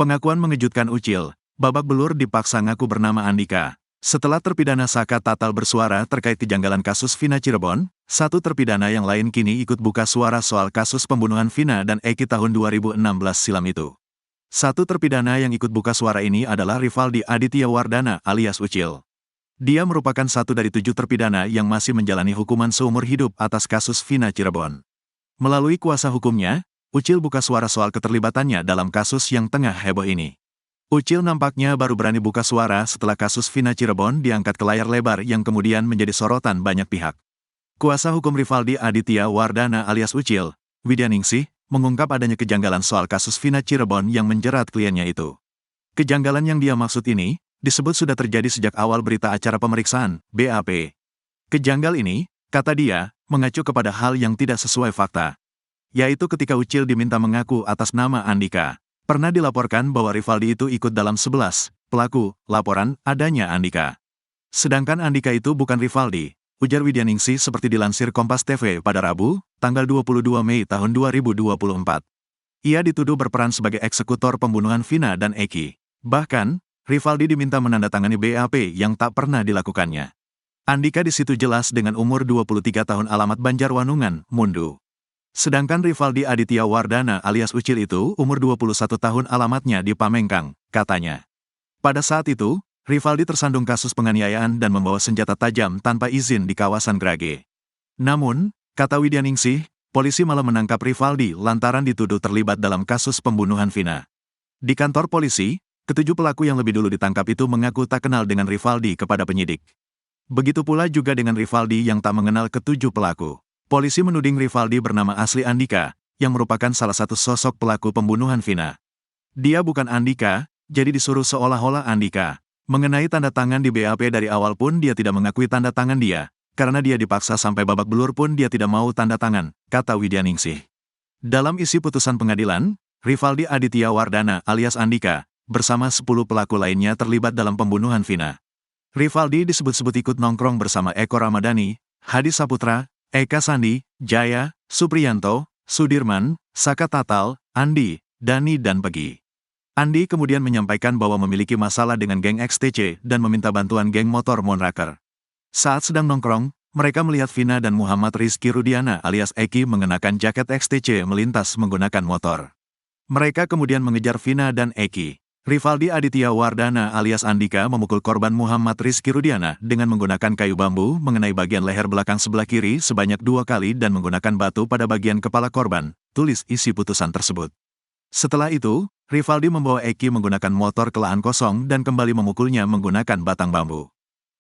Pengakuan mengejutkan Ucil. Babak belur dipaksa ngaku bernama Andika. Setelah terpidana Saka Tatal bersuara terkait kejanggalan kasus Vina Cirebon, satu terpidana yang lain kini ikut buka suara soal kasus pembunuhan Vina dan Eki tahun 2016 silam itu. Satu terpidana yang ikut buka suara ini adalah Rivaldi Aditya Wardana alias Ucil. Dia merupakan satu dari 7 terpidana yang masih menjalani hukuman seumur hidup atas kasus Vina Cirebon. Melalui kuasa hukumnya, Ucil buka suara soal keterlibatannya dalam kasus yang tengah heboh ini. Ucil nampaknya baru berani buka suara setelah kasus Vina Cirebon diangkat ke layar lebar yang kemudian menjadi sorotan banyak pihak. Kuasa hukum Rivaldi Aditya Wardana alias Ucil, Widyaningsih, mengungkap adanya kejanggalan soal kasus Vina Cirebon yang menjerat kliennya itu. Kejanggalan yang dia maksud ini, disebut sudah terjadi sejak awal berita acara pemeriksaan, BAP. Kejanggal ini, kata dia, mengacu kepada hal yang tidak sesuai fakta. Yaitu ketika Ucil diminta mengaku atas nama Andika. Pernah dilaporkan bahwa Rivaldi itu ikut dalam 11 pelaku laporan adanya Andika. Sedangkan Andika itu bukan Rivaldi, ujar Widyaningsih seperti dilansir Kompas TV pada Rabu, tanggal 22 Mei tahun 2024. Ia dituduh berperan sebagai eksekutor pembunuhan Vina dan Eki. Bahkan, Rivaldi diminta menandatangani BAP yang tak pernah dilakukannya. Andika di situ jelas dengan umur 23 tahun alamat Banjarwanungan, Mundu. Sedangkan Rivaldi Aditya Wardana alias Ucil itu umur 21 tahun alamatnya di Pamengkang, katanya. Pada saat itu, Rivaldi tersandung kasus penganiayaan dan membawa senjata tajam tanpa izin di kawasan Grage. Namun, kata Widyaningsih, polisi malah menangkap Rivaldi lantaran dituduh terlibat dalam kasus pembunuhan Vina. Di kantor polisi, ketujuh pelaku yang lebih dulu ditangkap itu mengaku tak kenal dengan Rivaldi kepada penyidik. Begitu pula juga dengan Rivaldi yang tak mengenal ketujuh pelaku. Polisi menuding Rivaldi bernama asli Andika, yang merupakan salah satu sosok pelaku pembunuhan Vina. Dia bukan Andika, jadi disuruh seolah-olah Andika. Mengenai tanda tangan di BAP dari awal pun dia tidak mengakui tanda tangan dia, karena dia dipaksa sampai babak belur pun dia tidak mau tanda tangan, kata Widyaningsih. Dalam isi putusan pengadilan, Rivaldi Aditya Wardana alias Andika, bersama 10 pelaku lainnya terlibat dalam pembunuhan Vina. Rivaldi disebut-sebut ikut nongkrong bersama Eko Ramadhani, Hadi Saputra, Eka Sandi, Jaya, Supriyanto, Sudirman, Saka Tatal, Andi, Dani dan Pegi. Andi kemudian menyampaikan bahwa memiliki masalah dengan geng XTC dan meminta bantuan geng motor Monraker. Saat sedang nongkrong, mereka melihat Vina dan Muhammad Rizky Rudiana alias Eki mengenakan jaket XTC melintas menggunakan motor. Mereka kemudian mengejar Vina dan Eki. Rivaldi Aditya Wardana alias Andika memukul korban Muhammad Rizky Rudiana dengan menggunakan kayu bambu mengenai bagian leher belakang sebelah kiri sebanyak 2 kali dan menggunakan batu pada bagian kepala korban, tulis isi putusan tersebut. Setelah itu, Rivaldi membawa Eki menggunakan motor ke lahan kosong dan kembali memukulnya menggunakan batang bambu.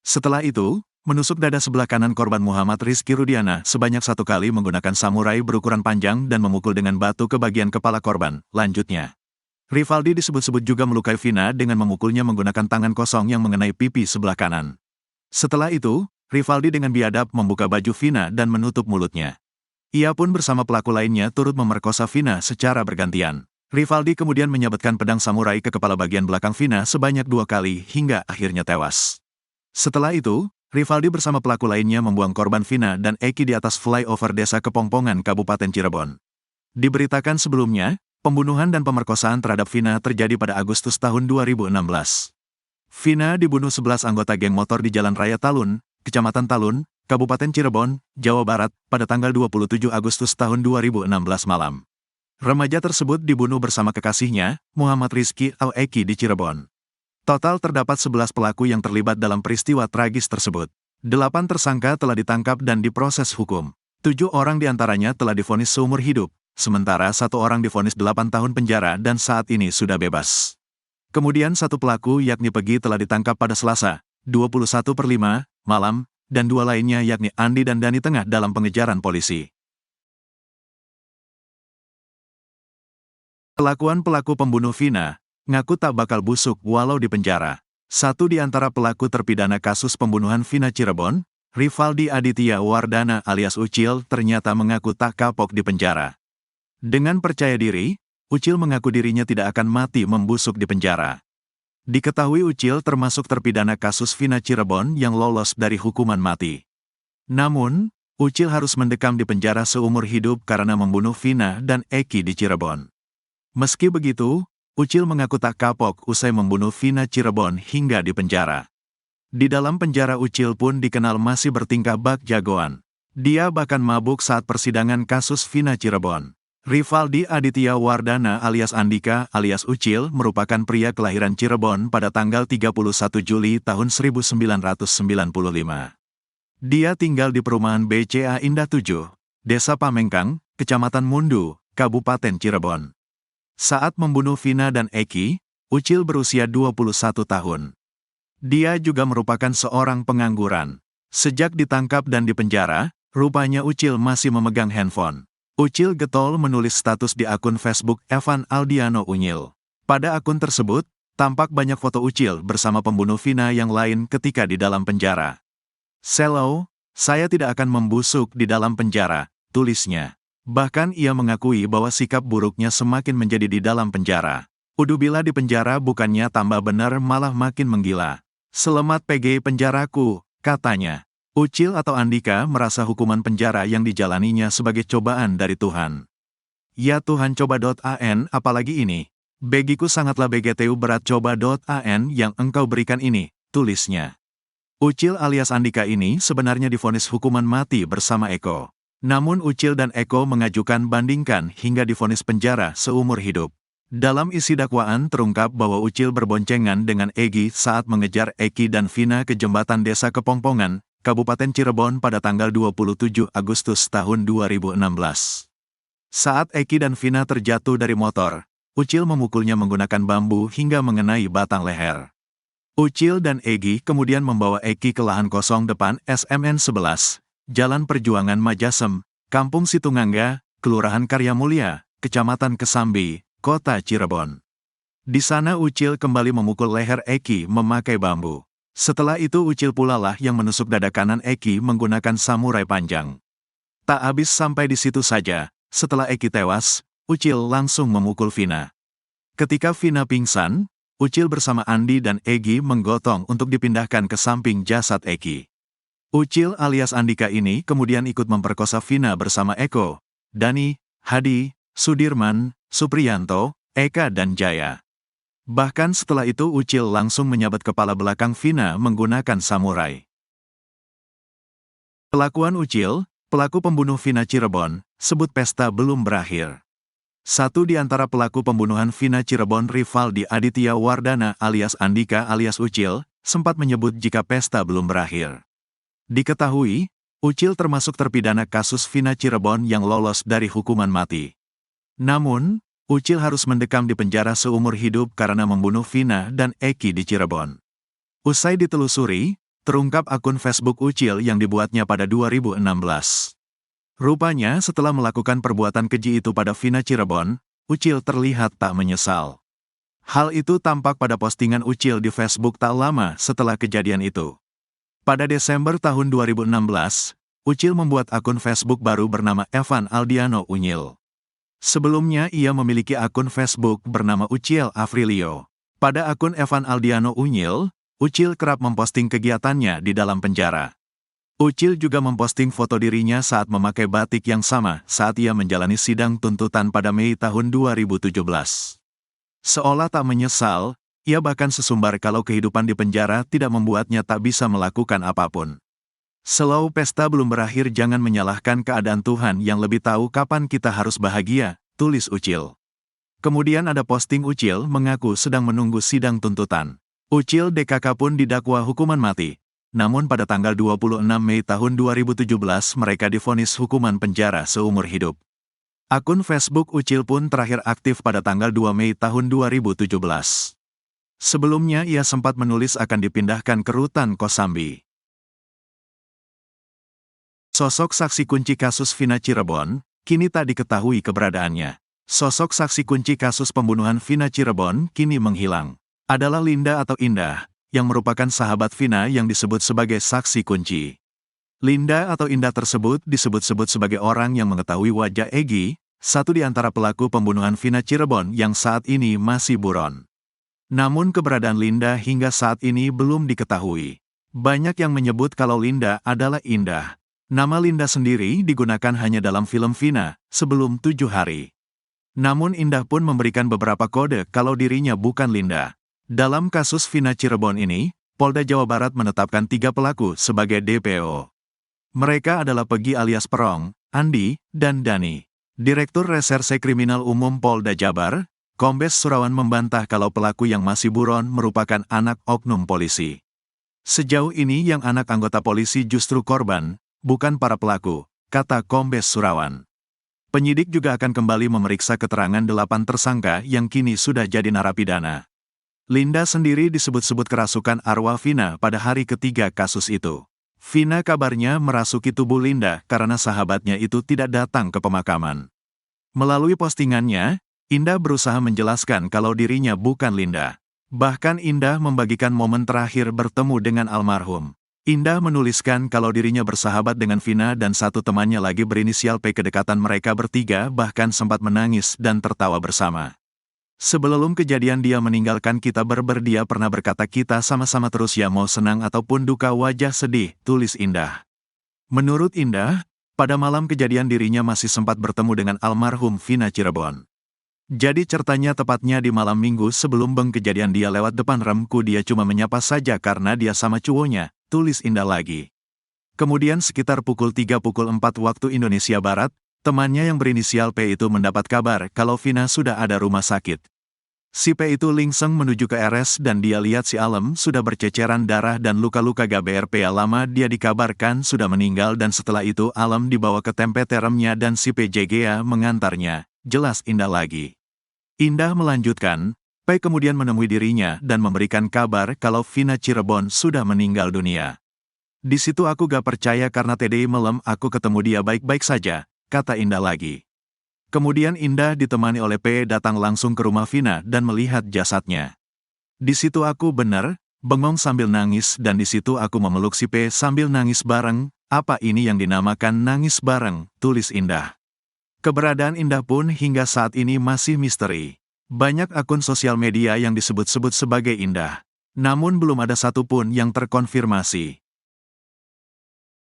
Setelah itu, menusuk dada sebelah kanan korban Muhammad Rizky Rudiana sebanyak 1 kali menggunakan samurai berukuran panjang dan memukul dengan batu ke bagian kepala korban, lanjutnya. Rivaldi disebut-sebut juga melukai Vina dengan memukulnya menggunakan tangan kosong yang mengenai pipi sebelah kanan. Setelah itu, Rivaldi dengan biadab membuka baju Vina dan menutup mulutnya. Ia pun bersama pelaku lainnya turut memerkosa Vina secara bergantian. Rivaldi kemudian menyabetkan pedang samurai ke kepala bagian belakang Vina sebanyak 2 kali hingga akhirnya tewas. Setelah itu, Rivaldi bersama pelaku lainnya membuang korban Vina dan Eki di atas flyover desa Kepongpongan, Kabupaten Cirebon. Diberitakan sebelumnya, pembunuhan dan pemerkosaan terhadap Vina terjadi pada Agustus tahun 2016. Vina dibunuh 11 anggota geng motor di Jalan Raya Talun, Kecamatan Talun, Kabupaten Cirebon, Jawa Barat, pada tanggal 27 Agustus tahun 2016 malam. Remaja tersebut dibunuh bersama kekasihnya, Muhammad Rizky atau Eki di Cirebon. Total terdapat 11 pelaku yang terlibat dalam peristiwa tragis tersebut. 8 tersangka telah ditangkap dan diproses hukum. 7 orang diantaranya telah divonis seumur hidup. Sementara 1 orang divonis 8 tahun penjara dan saat ini sudah bebas. Kemudian 1 pelaku yakni Pegi telah ditangkap pada Selasa, 21/5, malam, dan 2 lainnya yakni Andi dan Dani tengah dalam pengejaran polisi. Kelakuan pelaku pembunuh Vina, ngaku tak bakal busuk walau di penjara. 1 di antara pelaku terpidana kasus pembunuhan Vina Cirebon, Rivaldi Aditya Wardana alias Ucil ternyata mengaku tak kapok di penjara. Dengan percaya diri, Ucil mengaku dirinya tidak akan mati membusuk di penjara. Diketahui Ucil termasuk terpidana kasus Vina Cirebon yang lolos dari hukuman mati. Namun, Ucil harus mendekam di penjara seumur hidup karena membunuh Vina dan Eki di Cirebon. Meski begitu, Ucil mengaku tak kapok usai membunuh Vina Cirebon hingga di penjara. Di dalam penjara Ucil pun dikenal masih bertingkah bak jagoan. Dia bahkan mabuk saat persidangan kasus Vina Cirebon. Rivaldi Aditya Wardana alias Andika alias Ucil merupakan pria kelahiran Cirebon pada tanggal 31 Juli tahun 1995. Dia tinggal di perumahan BCA Indah 7, Desa Pamengkang, Kecamatan Mundu, Kabupaten Cirebon. Saat membunuh Vina dan Eki, Ucil berusia 21 tahun. Dia juga merupakan seorang pengangguran. Sejak ditangkap dan dipenjara, rupanya Ucil masih memegang handphone. Ucil getol menulis status di akun Facebook Evan Aldiano Unyil. Pada akun tersebut, tampak banyak foto Ucil bersama pembunuh Vina yang lain ketika di dalam penjara. "Selo, saya tidak akan membusuk di dalam penjara," tulisnya. Bahkan ia mengakui bahwa sikap buruknya semakin menjadi di dalam penjara. "Udubila di penjara bukannya tambah benar malah makin menggila. Selamat PG penjaraku," katanya. Ucil atau Andika merasa hukuman penjara yang dijalaninya sebagai cobaan dari Tuhan. "Ya Tuhan coba.an apalagi ini. Bagiku sangatlah BGTU berat coba.an yang engkau berikan ini," tulisnya. Ucil alias Andika ini sebenarnya divonis hukuman mati bersama Eko. Namun Ucil dan Eko mengajukan bandingkan hingga divonis penjara seumur hidup. Dalam isi dakwaan terungkap bahwa Ucil berboncengan dengan Egi saat mengejar Eki dan Vina ke jembatan Desa Kepongpongan, Kabupaten Cirebon pada tanggal 27 Agustus tahun 2016. Saat Eki dan Vina terjatuh dari motor, Ucil memukulnya menggunakan bambu hingga mengenai batang leher. Ucil dan Egi kemudian membawa Eki ke lahan kosong depan SMN 11, Jalan Perjuangan Majasem, Kampung Situngangga, Kelurahan Karya Mulia, Kecamatan Kesambi, Kota Cirebon. Di sana Ucil kembali memukul leher Eki memakai bambu. Setelah itu Ucil pula lah yang menusuk dada kanan Eki menggunakan samurai panjang. Tak habis sampai di situ saja, setelah Eki tewas, Ucil langsung memukul Vina. Ketika Vina pingsan, Ucil bersama Andi dan Egi menggotong untuk dipindahkan ke samping jasad Eki. Ucil alias Andika ini kemudian ikut memperkosa Vina bersama Eko, Dani, Hadi, Sudirman, Supriyanto, Eka dan Jaya. Bahkan setelah itu Ucil langsung menyabet kepala belakang Vina menggunakan samurai. Kelakuan Ucil, pelaku pembunuh Vina Cirebon, sebut pesta belum berakhir. Satu di antara pelaku pembunuhan Vina Cirebon, Rivaldi Aditya Wardana alias Andika alias Ucil, sempat menyebut jika pesta belum berakhir. Diketahui, Ucil termasuk terpidana kasus Vina Cirebon yang lolos dari hukuman mati. Namun, Ucil harus mendekam di penjara seumur hidup karena membunuh Vina dan Eki di Cirebon. Usai ditelusuri, terungkap akun Facebook Ucil yang dibuatnya pada 2016. Rupanya setelah melakukan perbuatan keji itu pada Vina Cirebon, Ucil terlihat tak menyesal. Hal itu tampak pada postingan Ucil di Facebook tak lama setelah kejadian itu. Pada Desember tahun 2016, Ucil membuat akun Facebook baru bernama Evan Aldiano Unyil. Sebelumnya ia memiliki akun Facebook bernama Ucil Afrilio. Pada akun Evan Aldiano Unyil, Ucil kerap memposting kegiatannya di dalam penjara. Ucil juga memposting foto dirinya saat memakai batik yang sama saat ia menjalani sidang tuntutan pada Mei tahun 2017. Seolah tak menyesal, ia bahkan sesumbar kalau kehidupan di penjara tidak membuatnya tak bisa melakukan apapun. "Selau pesta belum berakhir, jangan menyalahkan keadaan Tuhan yang lebih tahu kapan kita harus bahagia," tulis Ucil. Kemudian ada posting Ucil mengaku sedang menunggu sidang tuntutan. Ucil DKK pun didakwa hukuman mati. Namun pada tanggal 26 Mei tahun 2017 mereka divonis hukuman penjara seumur hidup. Akun Facebook Ucil pun terakhir aktif pada tanggal 2 Mei tahun 2017. Sebelumnya ia sempat menulis akan dipindahkan ke rutan Kosambi. Sosok saksi kunci kasus Vina Cirebon, kini tak diketahui keberadaannya. Sosok saksi kunci kasus pembunuhan Vina Cirebon kini menghilang. Adalah Linda atau Indah, yang merupakan sahabat Vina yang disebut sebagai saksi kunci. Linda atau Indah tersebut disebut-sebut sebagai orang yang mengetahui wajah Egi, satu di antara pelaku pembunuhan Vina Cirebon yang saat ini masih buron. Namun keberadaan Linda hingga saat ini belum diketahui. Banyak yang menyebut kalau Linda adalah Indah. Nama Linda sendiri digunakan hanya dalam film Vina, Sebelum 7 Hari. Namun Indah pun memberikan beberapa kode kalau dirinya bukan Linda. Dalam kasus Vina Cirebon ini, Polda Jawa Barat menetapkan 3 pelaku sebagai DPO. Mereka adalah Pegi alias Perong, Andi, dan Dani. Direktur Reserse Kriminal Umum Polda Jabar, Kombes Surawan membantah kalau pelaku yang masih buron merupakan anak oknum polisi. Sejauh ini yang anak anggota polisi justru korban, bukan para pelaku, kata Kombes Surawan. Penyidik juga akan kembali memeriksa keterangan 8 tersangka yang kini sudah jadi narapidana. Linda sendiri disebut-sebut kerasukan arwah Vina pada hari ketiga kasus itu. Vina kabarnya merasuki tubuh Linda karena sahabatnya itu tidak datang ke pemakaman. Melalui postingannya, Indah berusaha menjelaskan kalau dirinya bukan Linda. Bahkan Indah membagikan momen terakhir bertemu dengan almarhum. Indah menuliskan kalau dirinya bersahabat dengan Vina dan satu temannya lagi berinisial P. Kedekatan mereka bertiga bahkan sempat menangis dan tertawa bersama. Sebelum kejadian dia meninggalkan kita dia pernah berkata kita sama-sama terus ya mau senang ataupun duka wajah sedih, tulis Indah. Menurut Indah, pada malam kejadian dirinya masih sempat bertemu dengan almarhum Vina Cirebon. Jadi ceritanya tepatnya di malam minggu sebelum kejadian dia lewat depan remku dia cuma menyapa saja karena dia sama cowoknya, tulis Indah lagi. Kemudian sekitar pukul 3-4 waktu Indonesia Barat, temannya yang berinisial P itu mendapat kabar kalau Vina sudah ada rumah sakit. Si P itu lingseng menuju ke RS dan dia lihat si Alem sudah berceceran darah dan luka-luka GBRP lama dia dikabarkan sudah meninggal dan setelah itu Alem dibawa ke tempat teremnya dan si PJGA mengantarnya, jelas Indah lagi. Indah melanjutkan, P kemudian menemui dirinya dan memberikan kabar kalau Vina Cirebon sudah meninggal dunia. Di situ aku gak percaya karena tadi malam aku ketemu dia baik-baik saja, kata Indah lagi. Kemudian Indah ditemani oleh P datang langsung ke rumah Vina dan melihat jasadnya. Di situ aku benar, bengong sambil nangis dan di situ aku memeluk si P sambil nangis bareng, apa ini yang dinamakan nangis bareng, tulis Indah. Keberadaan Indah pun hingga saat ini masih misteri. Banyak akun sosial media yang disebut-sebut sebagai Indah. Namun belum ada satupun yang terkonfirmasi.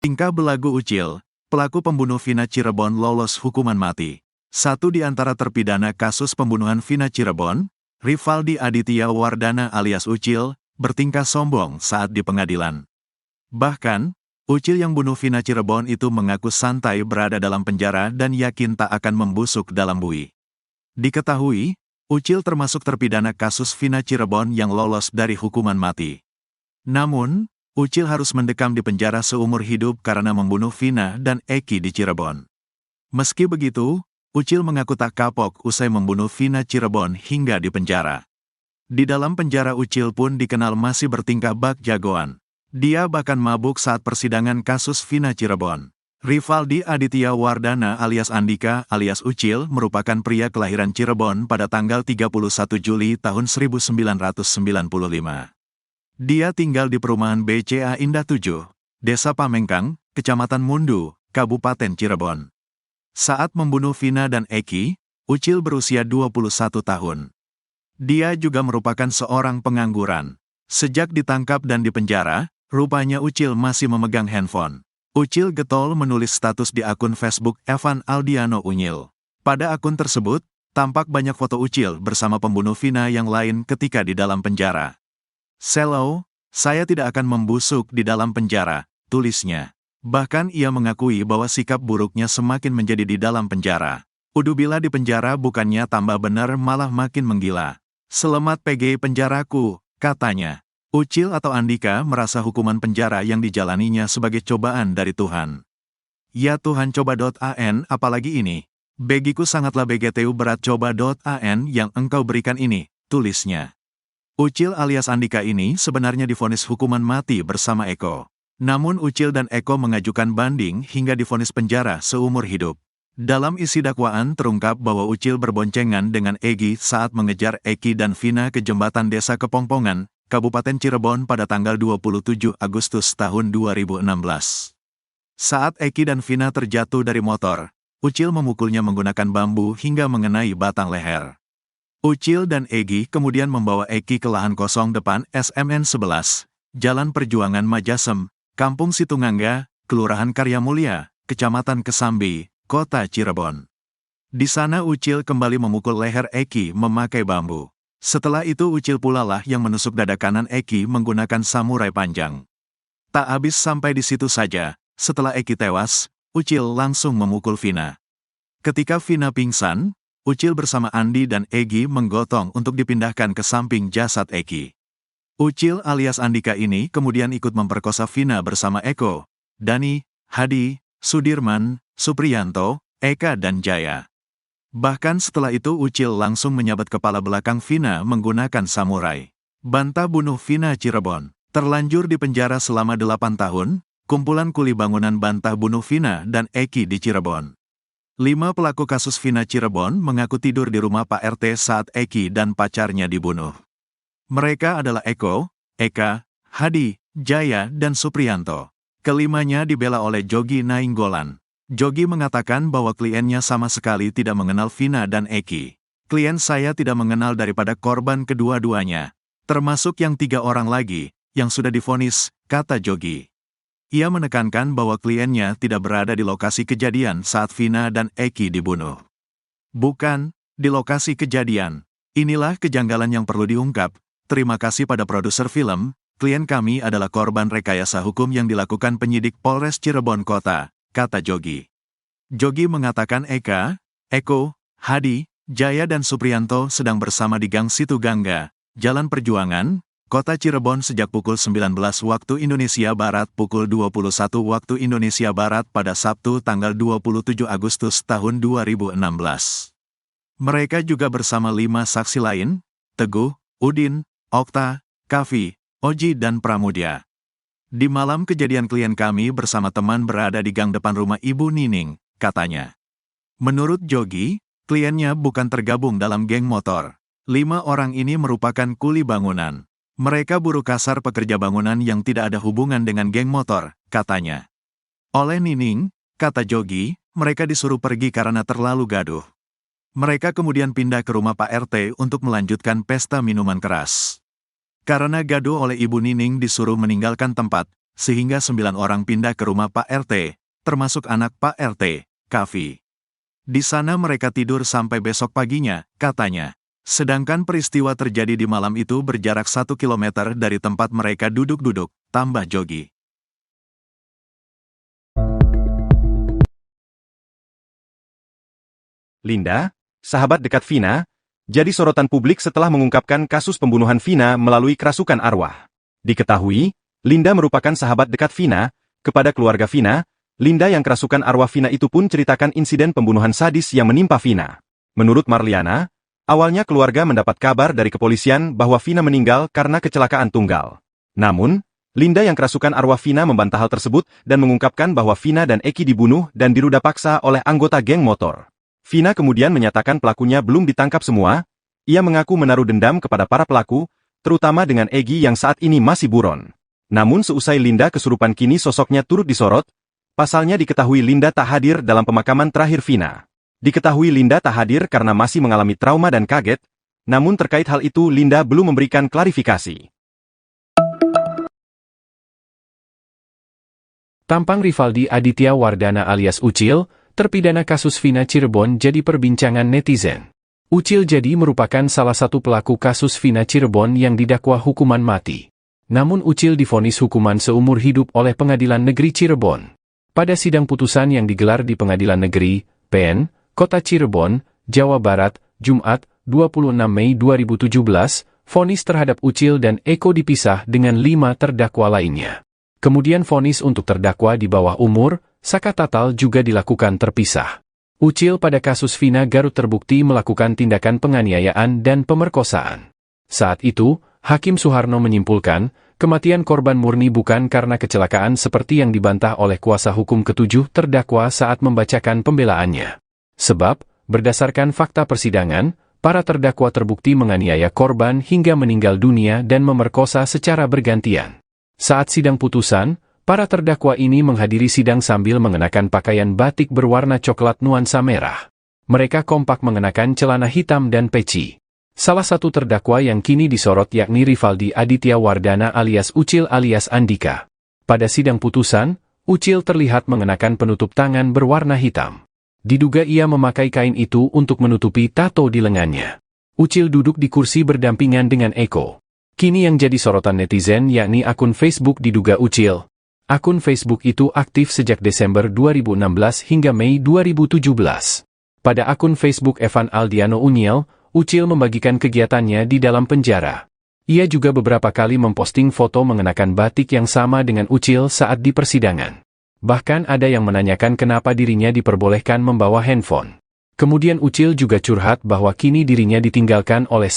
Tingkah belagu Ucil, pelaku pembunuh Vina Cirebon lolos hukuman mati. Satu di antara terpidana kasus pembunuhan Vina Cirebon, Rivaldi Aditya Wardana alias Ucil, bertingkah sombong saat di pengadilan. Bahkan, Ucil yang bunuh Vina Cirebon itu mengaku santai berada dalam penjara dan yakin tak akan membusuk dalam bui. Diketahui, Ucil termasuk terpidana kasus Vina Cirebon yang lolos dari hukuman mati. Namun, Ucil harus mendekam di penjara seumur hidup karena membunuh Vina dan Eki di Cirebon. Meski begitu, Ucil mengaku tak kapok usai membunuh Vina Cirebon hingga di penjara. Di dalam penjara Ucil pun dikenal masih bertingkah bak jagoan. Dia bahkan mabuk saat persidangan kasus Vina Cirebon. Rivaldi Aditya Wardana alias Andika alias Ucil merupakan pria kelahiran Cirebon pada tanggal 31 Juli tahun 1995. Dia tinggal di perumahan BCA Indah 7, Desa Pamengkang, Kecamatan Mundu, Kabupaten Cirebon. Saat membunuh Vina dan Eki, Ucil berusia 21 tahun. Dia juga merupakan seorang pengangguran. Sejak ditangkap dan dipenjara, rupanya Ucil masih memegang handphone. Ucil getol menulis status di akun Facebook Evan Aldiano Unyil. Pada akun tersebut, tampak banyak foto Ucil bersama pembunuh Vina yang lain ketika di dalam penjara. "Selo, saya tidak akan membusuk di dalam penjara," tulisnya. Bahkan ia mengakui bahwa sikap buruknya semakin menjadi di dalam penjara. "Udubila di penjara bukannya tambah benar malah makin menggila. Selamat PG penjaraku," katanya. Ucil atau Andika merasa hukuman penjara yang dijalaninya sebagai cobaan dari Tuhan. "Ya Tuhan coba.an apalagi ini. Begiku sangatlah BGTU berat coba.an yang engkau berikan ini," tulisnya. Ucil alias Andika ini sebenarnya divonis hukuman mati bersama Eko. Namun Ucil dan Eko mengajukan banding hingga divonis penjara seumur hidup. Dalam isi dakwaan terungkap bahwa Ucil berboncengan dengan Egi saat mengejar Eki dan Vina ke jembatan Desa Kepongpongan, Kabupaten Cirebon pada tanggal 27 Agustus tahun 2016. Saat Eki dan Vina terjatuh dari motor, Ucil memukulnya menggunakan bambu hingga mengenai batang leher. Ucil dan Egi kemudian membawa Eki ke lahan kosong depan SMN 11, Jalan Perjuangan Majasem, Kampung Situngangga, Kelurahan Karya Mulia, Kecamatan Kesambi, Kota Cirebon. Di sana Ucil kembali memukul leher Eki memakai bambu. Setelah itu Ucil pula lah yang menusuk dada kanan Eki menggunakan samurai panjang. Tak habis sampai di situ saja, setelah Eki tewas, Ucil langsung memukul Vina. Ketika Vina pingsan, Ucil bersama Andi dan Egi menggotong untuk dipindahkan ke samping jasad Eki. Ucil alias Andika ini kemudian ikut memperkosa Vina bersama Eko, Dani, Hadi, Sudirman, Supriyanto, Eka dan Jaya. Bahkan setelah itu Ucil langsung menyabat kepala belakang Vina menggunakan samurai. Bantah bunuh Vina Cirebon. Terlanjur di penjara selama 8 tahun, kumpulan kuli bangunan bantah bunuh Vina dan Eki di Cirebon. 5 pelaku kasus Vina Cirebon mengaku tidur di rumah Pak RT saat Eki dan pacarnya dibunuh. Mereka adalah Eko, Eka, Hadi, Jaya, dan Supriyanto. Kelimanya dibela oleh Jogi Nainggolan. Jogi mengatakan bahwa kliennya sama sekali tidak mengenal Vina dan Eki. Klien saya tidak mengenal daripada korban kedua-duanya, termasuk yang 3 orang lagi, yang sudah divonis, kata Jogi. Ia menekankan bahwa kliennya tidak berada di lokasi kejadian saat Vina dan Eki dibunuh. Bukan, di lokasi kejadian. Inilah kejanggalan yang perlu diungkap. Terima kasih pada produser film, klien kami adalah korban rekayasa hukum yang dilakukan penyidik Polres Cirebon Kota, kata Jogi. Jogi mengatakan Eka, Eko, Hadi, Jaya dan Supriyanto sedang bersama di Gang Situ Gangga, Jalan Perjuangan, Kota Cirebon sejak pukul 19 waktu Indonesia Barat pukul 21 waktu Indonesia Barat pada Sabtu tanggal 27 Agustus tahun 2016. Mereka juga bersama 5 saksi lain, Teguh, Udin, Okta, Kavi, Oji dan Pramudya. Di malam kejadian klien kami bersama teman berada di gang depan rumah Ibu Nining, katanya. Menurut Jogi, kliennya bukan tergabung dalam geng motor. 5 orang ini merupakan kuli bangunan. Mereka buruh kasar pekerja bangunan yang tidak ada hubungan dengan geng motor, katanya. Oleh Nining, kata Jogi, mereka disuruh pergi karena terlalu gaduh. Mereka kemudian pindah ke rumah Pak RT untuk melanjutkan pesta minuman keras. Karena gaduh oleh Ibu Nining disuruh meninggalkan tempat, sehingga 9 orang pindah ke rumah Pak RT, termasuk anak Pak RT, Kavi. Di sana mereka tidur sampai besok paginya, katanya. Sedangkan peristiwa terjadi di malam itu berjarak 1 kilometer dari tempat mereka duduk-duduk, tambah Jogi. Linda, sahabat dekat Vina, jadi sorotan publik setelah mengungkapkan kasus pembunuhan Vina melalui kerasukan arwah. Diketahui, Linda merupakan sahabat dekat Vina. Kepada keluarga Vina, Linda yang kerasukan arwah Vina itu pun ceritakan insiden pembunuhan sadis yang menimpa Vina. Menurut Marliana, awalnya keluarga mendapat kabar dari kepolisian bahwa Vina meninggal karena kecelakaan tunggal. Namun, Linda yang kerasukan arwah Vina membantah hal tersebut dan mengungkapkan bahwa Vina dan Eki dibunuh dan diruda paksa oleh anggota geng motor. Vina kemudian menyatakan pelakunya belum ditangkap semua. Ia mengaku menaruh dendam kepada para pelaku, terutama dengan Egi yang saat ini masih buron. Namun seusai Linda kesurupan kini sosoknya turut disorot. Pasalnya diketahui Linda tak hadir dalam pemakaman terakhir Vina. Diketahui Linda tak hadir karena masih mengalami trauma dan kaget, namun terkait hal itu Linda belum memberikan klarifikasi. Tampang Rivaldi Aditya Wardana alias Ucil, terpidana kasus Vina Cirebon jadi perbincangan netizen. Ucil jadi merupakan salah satu pelaku kasus Vina Cirebon yang didakwa hukuman mati. Namun Ucil divonis hukuman seumur hidup oleh Pengadilan Negeri Cirebon. Pada sidang putusan yang digelar di Pengadilan Negeri, PN, Kota Cirebon, Jawa Barat, Jumat, 26 Mei 2017, vonis terhadap Ucil dan Eko dipisah dengan 5 terdakwa lainnya. Kemudian vonis untuk terdakwa di bawah umur, Saka Tatal juga dilakukan terpisah. Ucil pada kasus Vina Garut terbukti melakukan tindakan penganiayaan dan pemerkosaan. Saat itu, Hakim Suharno menyimpulkan, kematian korban murni bukan karena kecelakaan seperti yang dibantah oleh kuasa hukum ketujuh terdakwa saat membacakan pembelaannya. Sebab, berdasarkan fakta persidangan, para terdakwa terbukti menganiaya korban hingga meninggal dunia dan memerkosa secara bergantian. Saat sidang putusan, para terdakwa ini menghadiri sidang sambil mengenakan pakaian batik berwarna coklat nuansa merah. Mereka kompak mengenakan celana hitam dan peci. Salah satu terdakwa yang kini disorot yakni Rivaldi Aditya Wardana alias Ucil alias Andika. Pada sidang putusan, Ucil terlihat mengenakan penutup tangan berwarna hitam. Diduga ia memakai kain itu untuk menutupi tato di lengannya. Ucil duduk di kursi berdampingan dengan Eko. Kini yang jadi sorotan netizen yakni akun Facebook diduga Ucil. Akun Facebook itu aktif sejak Desember 2016 hingga Mei 2017. Pada akun Facebook Evan Aldiano Unyil, Ucil membagikan kegiatannya di dalam penjara. Ia juga beberapa kali memposting foto mengenakan batik yang sama dengan Ucil saat di persidangan. Bahkan ada yang menanyakan kenapa dirinya diperbolehkan membawa handphone. Kemudian Ucil juga curhat bahwa kini dirinya ditinggalkan oleh